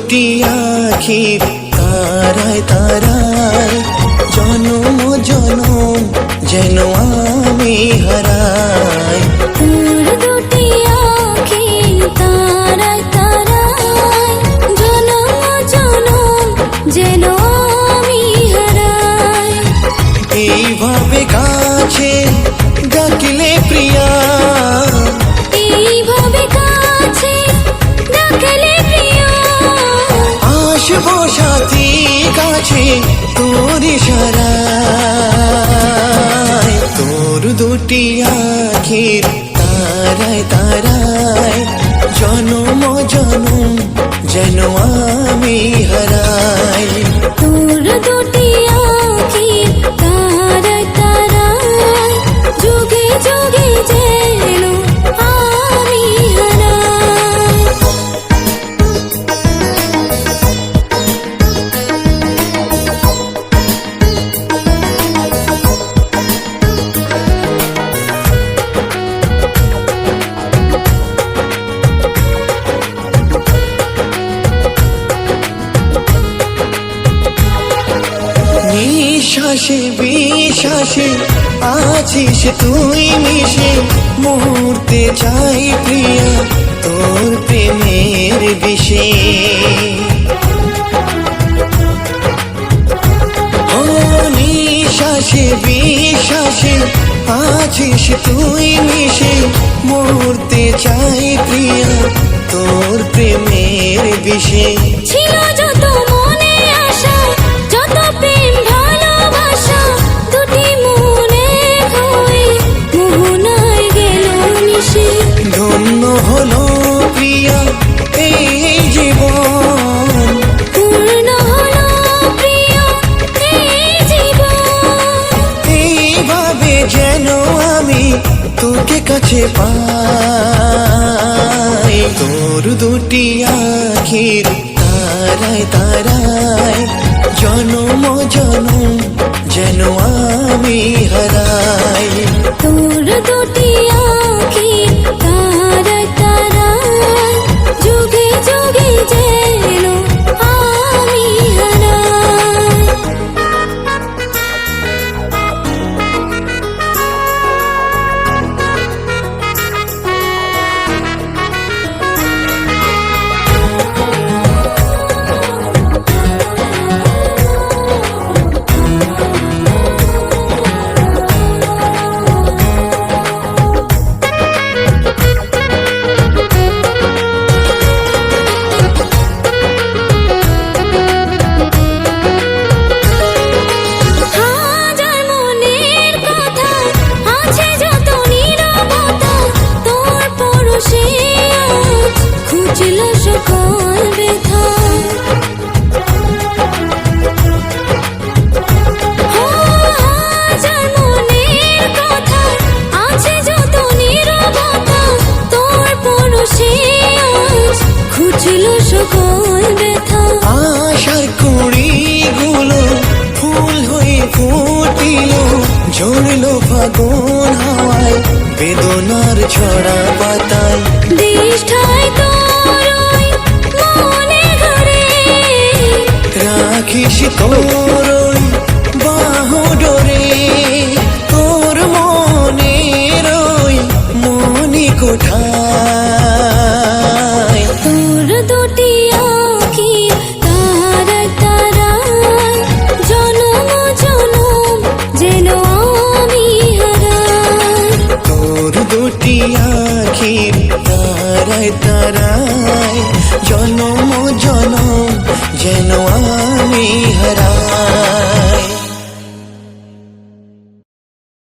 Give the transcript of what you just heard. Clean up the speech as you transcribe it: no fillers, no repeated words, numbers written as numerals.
দুটি আখির তারায় তারায় জনম জনম যেন আমি হারাই। তোর দুটি আখির তারায় তারায় জনম জনম যেন আমি হারাই। এইভাবে কাছে ডাকলে প্রিয়া, এইভাবে কাছে ডাকলে প্রিয়া, আসবো সাথী কাছে তোর ইশারায়। তোর দুটি আখির তারায় তারায় জনম জনম যেন আমি হারাই। তোর দুটি আখির তারায় তারায় যুগে যুগে যেন আমি হারাই। নিঃশ্বাসে বিশ্বাসে আছিস তুই মিশে, মুহূর্তে চাই প্রিয়া তোর প্রেমের বিষে। ও নিঃশ্বাসে বিশ্বাসে আছিস তুই মিশে, মুহূর্তে চাই প্রিয়া তোর প্রেমের বিষে। ছিল যত মনে আশা, যত প্রেম ভালোবাসা, দুটি মনে হয়ে মোহনায় গেল মিশে। ধন্য হলো প্রিয়া এই জীবন, পূর্ণ হলো প্রিয় এই জীবন। এইভাবে যেন আমি তোকে কাছে পাই। তোর দুটি আখির তারায় তারায় জনম জনম যেন আমি হারাই। তোর দুটি আখির তারায় তারায় যুগে যুগে যেন আমি হারাই। হাজার মনের কথা আছে যত নীরবতা, তোর পরশে আজ খুঁজল সকল ব্যথা। হাজার মনের কথা আছে যত নীরবতা, তোর পরশে আজ খুঁজল সকল ব্যথা। আশার কুড়িগুলো ফুল হয়ে ফুটিল, ঝরলো ফাগুন হাওয়ায় বেদনার ছড়া পাতায়। দেশটাই তোর ওই মনে ঘরে, রাখিস তোর ওই বাহু ডোরে, তোর মনের ওই মনি কোঠায়। তোর দুটি আখির তারায় তারায় জনম জনম যেন আমি হারাই। তোর দুটি আখির তারায় তারায় জনম জনম